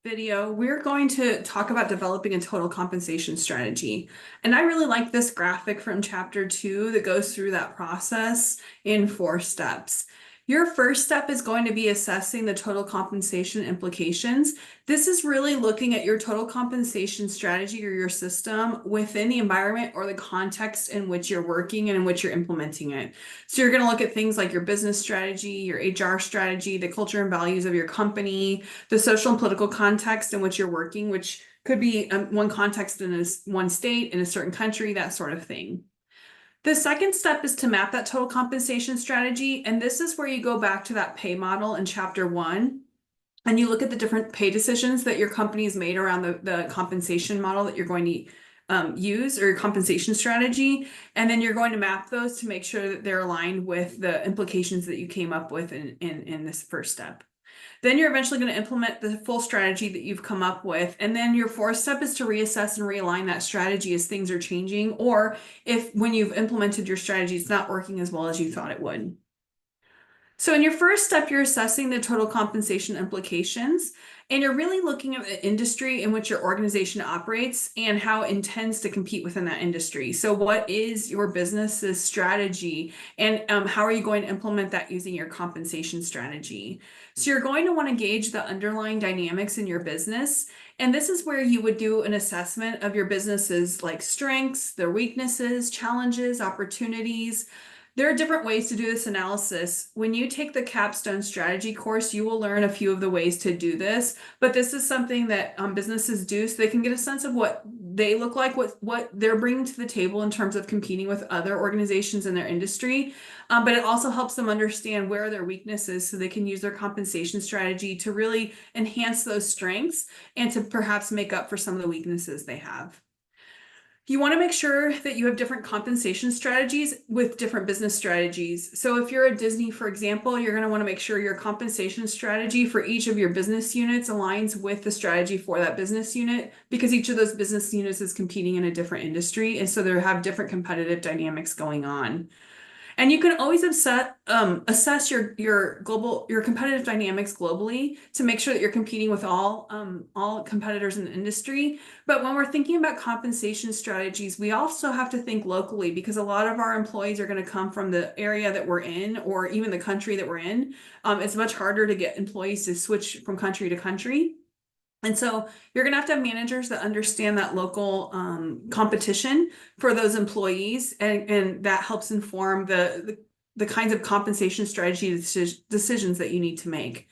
Video, we're going to talk about developing a total compensation strategy. And I really like this graphic from chapter 2 that goes through that process in 4 steps. Your first step is going to be assessing the total compensation implications. This is really looking at your total compensation strategy or your system within the environment or the context in which you're working and in which you're implementing it. So you're going to look at things like your business strategy, your HR strategy, the culture and values of your company, the social and political context in which you're working, which could be one context in one state, in a certain country, that sort of thing. The second step is to map that total compensation strategy. And this is where you go back to that pay model in chapter 1. And you look at the different pay decisions that your company has made around the compensation model that you're going to use, or your compensation strategy. And then you're going to map those to make sure that they're aligned with the implications that you came up with in this first step. Then you're eventually going to implement the full strategy that you've come up with. And then your fourth step is to reassess and realign that strategy as things are changing, or if when you've implemented your strategy, it's not working as well as you thought it would. So in your first step, you're assessing the total compensation implications, and you're really looking at the industry in which your organization operates and how it intends to compete within that industry. So what is your business's strategy, and how are you going to implement that using your compensation strategy? So you're going to want to gauge the underlying dynamics in your business. And this is where you would do an assessment of your business's like strengths, their weaknesses, challenges, opportunities. There are different ways to do this analysis. When you take the capstone strategy course, you will learn a few of the ways to do this, but this is something that businesses do so they can get a sense of what they look like, what they're bringing to the table in terms of competing with other organizations in their industry. But it also helps them understand where are their weaknesses so they can use their compensation strategy to really enhance those strengths and to perhaps make up for some of the weaknesses they have. You want to make sure that you have different compensation strategies with different business strategies. So if you're a Disney, for example, you're going to want to make sure your compensation strategy for each of your business units aligns with the strategy for that business unit, because each of those business units is competing in a different industry. And so they have different competitive dynamics going on. And you can always assess your competitive dynamics globally to make sure that you're competing with all competitors in the industry. But when we're thinking about compensation strategies, we also have to think locally, because a lot of our employees are going to come from the area that we're in, or even the country that we're in. It's much harder to get employees to switch from country to country. And so you're going to have managers that understand that local competition for those employees, and that helps inform the kinds of compensation strategy decisions that you need to make.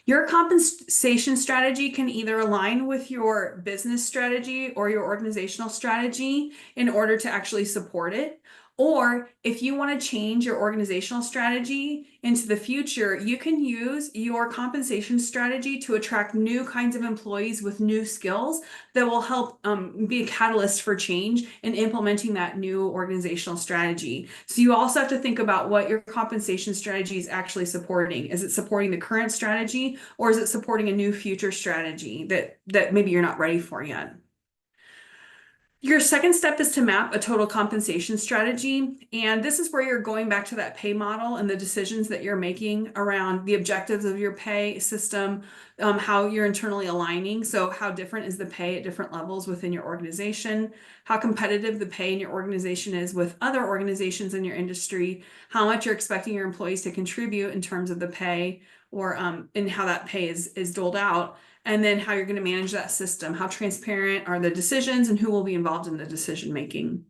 Your compensation strategy can either align with your business strategy or your organizational strategy in order to actually support it. Or if you want to change your organizational strategy into the future, you can use your compensation strategy to attract new kinds of employees with new skills that will help be a catalyst for change in implementing that new organizational strategy. So you also have to think about what your compensation strategy is actually supporting. Is it supporting the current strategy, or is it supporting a new future strategy that maybe you're not ready for yet? Your second step is to map a total compensation strategy. And this is where you're going back to that pay model and the decisions that you're making around the objectives of your pay system, how you're internally aligning. So how different is the pay at different levels within your organization, how competitive the pay in your organization is with other organizations in your industry, how much you're expecting your employees to contribute in terms of the pay, or and how that pay is doled out. And then how you're going to manage that system. How transparent are the decisions, and who will be involved in the decision making?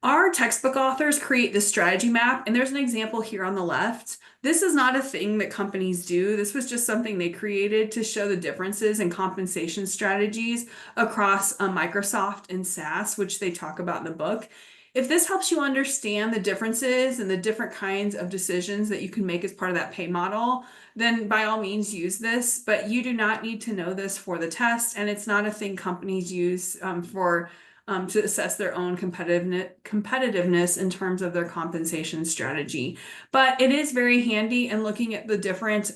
Our textbook authors create this strategy map, and there's an example here on the left. This is not a thing that companies do. This was just something they created to show the differences in compensation strategies across Microsoft and SaaS, which they talk about in the book. If this helps you understand the differences and the different kinds of decisions that you can make as part of that pay model, then by all means use this, but you do not need to know this for the test, and it's not a thing companies use to assess their own competitiveness in terms of their compensation strategy. But it is very handy in looking at the different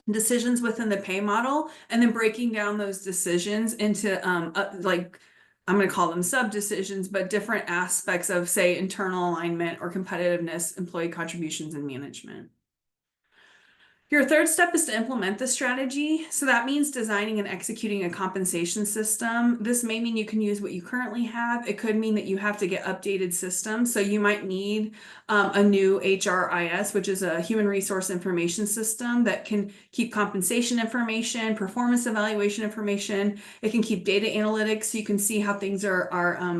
decisions within the pay model, and then breaking down those decisions into I'm going to call them sub decisions, but different aspects of, say, internal alignment or competitiveness, employee contributions, and management. Your third step is to implement the strategy. So that means designing and executing a compensation system. This may mean you can use what you currently have. It could mean that you have to get updated systems. So you might need a new HRIS, which is a human resource information system that can keep compensation information, performance evaluation information. It can keep data analytics so you can see how things are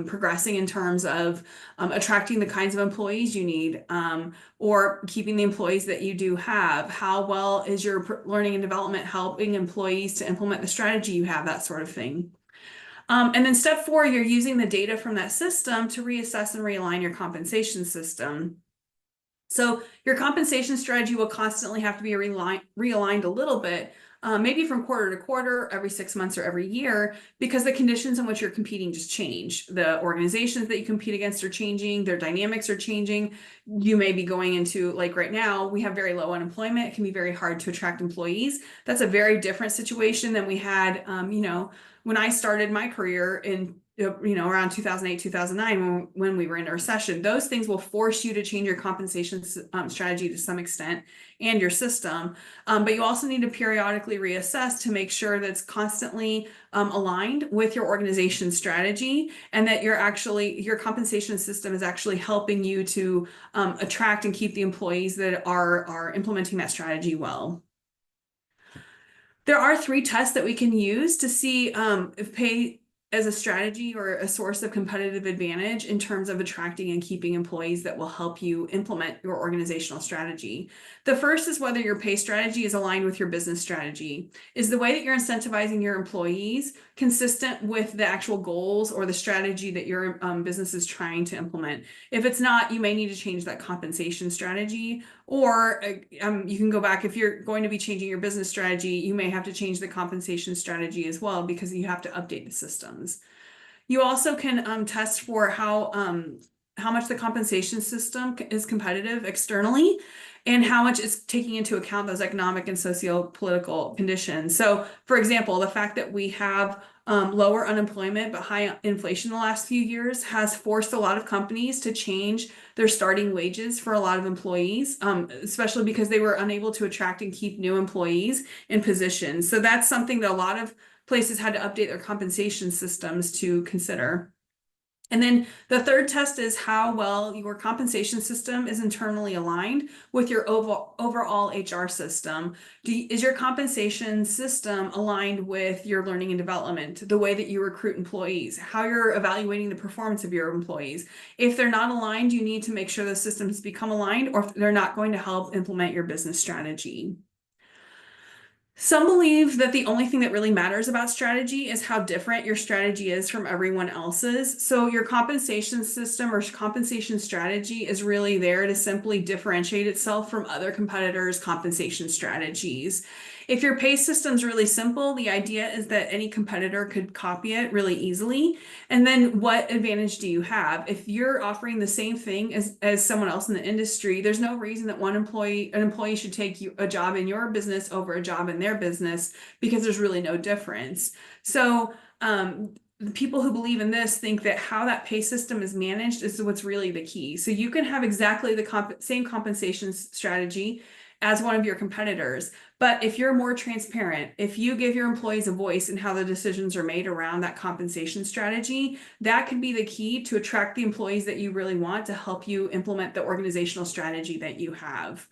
progressing in terms of attracting the kinds of employees you need. Or keeping the employees that you do have. How well is your learning and development helping employees to implement the strategy you have, that sort of thing. And then step 4, you're using the data from that system to reassess and realign your compensation system. So your compensation strategy will constantly have to be realigned a little bit, maybe from quarter to quarter, every 6 months or every year, because the conditions in which you're competing just change. The organizations that you compete against are changing, their dynamics are changing. You may be going into, like right now, we have very low unemployment. It can be very hard to attract employees. That's a very different situation than we had, when I started my career in around 2008, 2009, when we were in a recession. Those things will force you to change your compensation strategy to some extent and your system. But you also need to periodically reassess to make sure that it's constantly aligned with your organization strategy and that your compensation system is actually helping you to attract and keep the employees that are implementing that strategy well. There are 3 tests that we can use to see if pay as a strategy or a source of competitive advantage in terms of attracting and keeping employees that will help you implement your organizational strategy. The first is whether your pay strategy is aligned with your business strategy. Is the way that you're incentivizing your employees consistent with the actual goals or the strategy that your business is trying to implement? If it's not, you may need to change that compensation strategy, or you can go back. If you're going to be changing your business strategy, you may have to change the compensation strategy as well because you have to update the systems. You also can test for how much the compensation system is competitive externally and how much it's taking into account those economic and socio-political conditions. So, for example, the fact that we have lower unemployment but high inflation the last few years has forced a lot of companies to change their starting wages for a lot of employees, especially because they were unable to attract and keep new employees in positions. So that's something that a lot of places had to update their compensation systems to consider. And then the third test is how well your compensation system is internally aligned with your overall HR system. Is your compensation system aligned with your learning and development, the way that you recruit employees, how you're evaluating the performance of your employees? If they're not aligned, you need to make sure the systems become aligned, or if they're not going to help implement your business strategy. Some believe that the only thing that really matters about strategy is how different your strategy is from everyone else's. So your compensation system or compensation strategy is really there to simply differentiate itself from other competitors' compensation strategies. If your pay system's really simple, the idea is that any competitor could copy it really easily. And then what advantage do you have? If you're offering the same thing as someone else in the industry, there's no reason that an employee should take a job in your business over a job in their business, because there's really no difference. So the people who believe in this think that how that pay system is managed is what's really the key. So you can have exactly the same compensation strategy as one of your competitors. But if you're more transparent, if you give your employees a voice in how the decisions are made around that compensation strategy, that could be the key to attract the employees that you really want to help you implement the organizational strategy that you have.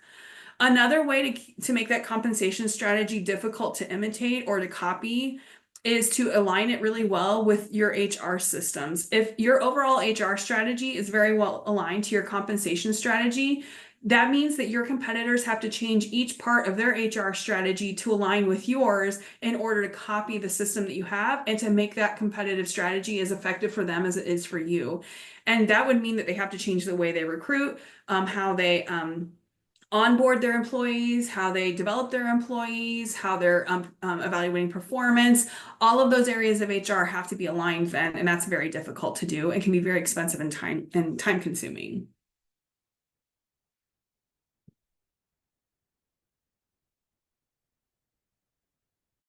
Another way to make that compensation strategy difficult to imitate or to copy is to align it really well with your HR systems. If your overall HR strategy is very well aligned to your compensation strategy, that means that your competitors have to change each part of their HR strategy to align with yours in order to copy the system that you have and to make that competitive strategy as effective for them as it is for you. And that would mean that they have to change the way they recruit, how they onboard their employees, how they develop their employees, how they're evaluating performance. All of those areas of HR have to be aligned then, and that's very difficult to do and can be very expensive and time consuming.